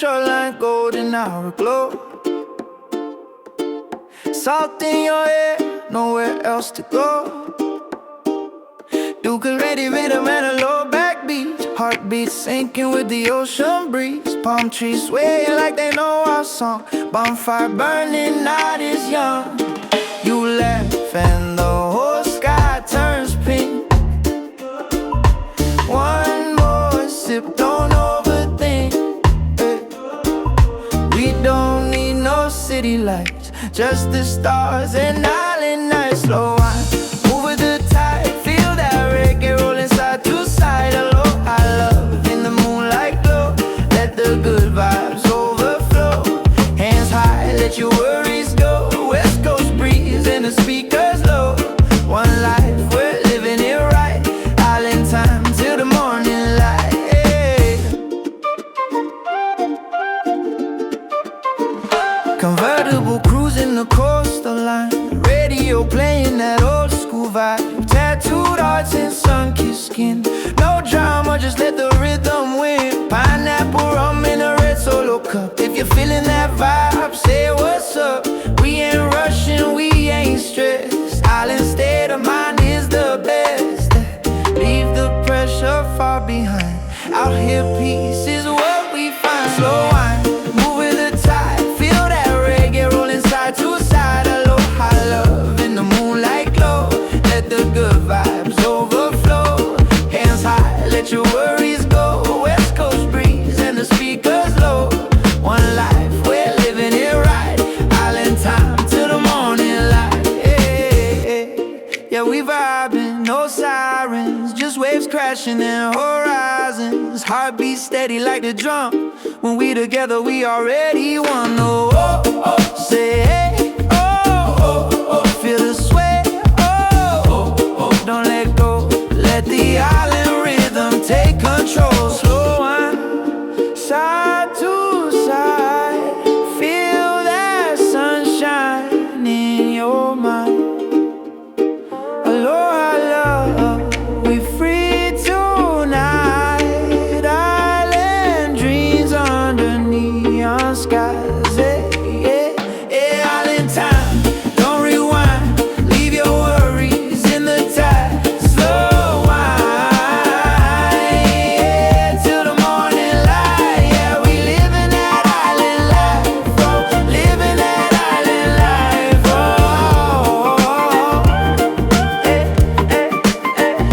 shoreline, golden hour glow. Salt in your hair, nowhere else to go. Duke ready rhythm and a low backbeat. Heartbeat sinking with the ocean breeze. Palm trees swaying like they know our song. Bonfire burning, night is young. You laugh and the whole sky turns pink. One more sip, don't overthink. We don't need no city lights, just the stars and island nights. Slow wine, move with the tide. Feel that reggae rolling side to side. Hello, I love in the moonlight glow. Let the good vibes overflow. Hands high, let your worries go. West Coast breeze and the speakers low. One life, we're living it right. Island time till the morning light. Hey. Convertible cruising the coastal line. Radio playing that old school vibe. Tattooed hearts and sun-kissed skin. No drama, just let the rhythm win. Pineapple rum in a red Solo cup. If you're feeling that vibe, say what's up. We ain't rushing, we ain't stressed. Island state of mind is the best. Leave the pressure far behind. Out here peace is what we find. Slow wine, move with the tide. Feel that reggae rolling side to side. Hello, I love in the moonlight glow. Let the good vibes overflow. Hands high, let your worries go. West Coast breeze and the speakers low. One life, we're living it right. Island time till the morning light. Hey, hey. Yeah, we vibing, no sirens, just waves crashing and horizons. Heartbeat steady like the drum. When we together, we already won. Oh, oh, oh, say hey, oh, oh, oh, feel the sway. Oh, oh, oh, don't let go. Let the island rhythm take control. Slow wine, side to side. Feel that sunshine in your mind. Aloha, love, we free tonight. Island dreams under neon skies. Hey, hey, hey, island time, don't rewind. Leave your worries in the tide. Slow wine, yeah, till the morning light. Yeah, we living that island life. Oh, living that island life. Oh, hey, hey, hey,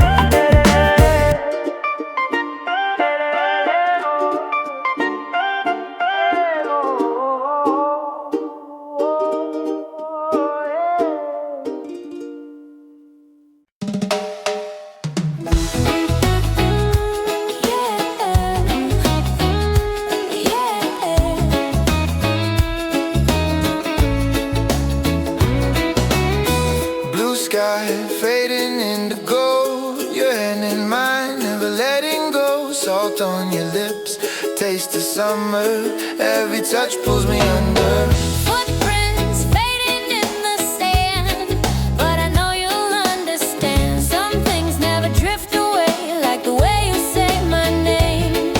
blue sky fading into gold. Your hand in mine, never letting go. Salt on your lips, taste of summer. Every touch pulls me under. Footprints fading in the sand, but I know you'll understand. Some things never drift away like the way you say my name.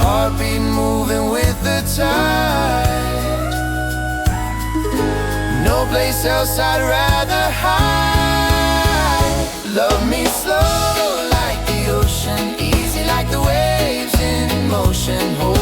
Heartbeat moving with the tide. No place else I'd rather hide. Love me slow like the ocean, easy like the waves in motion. Hold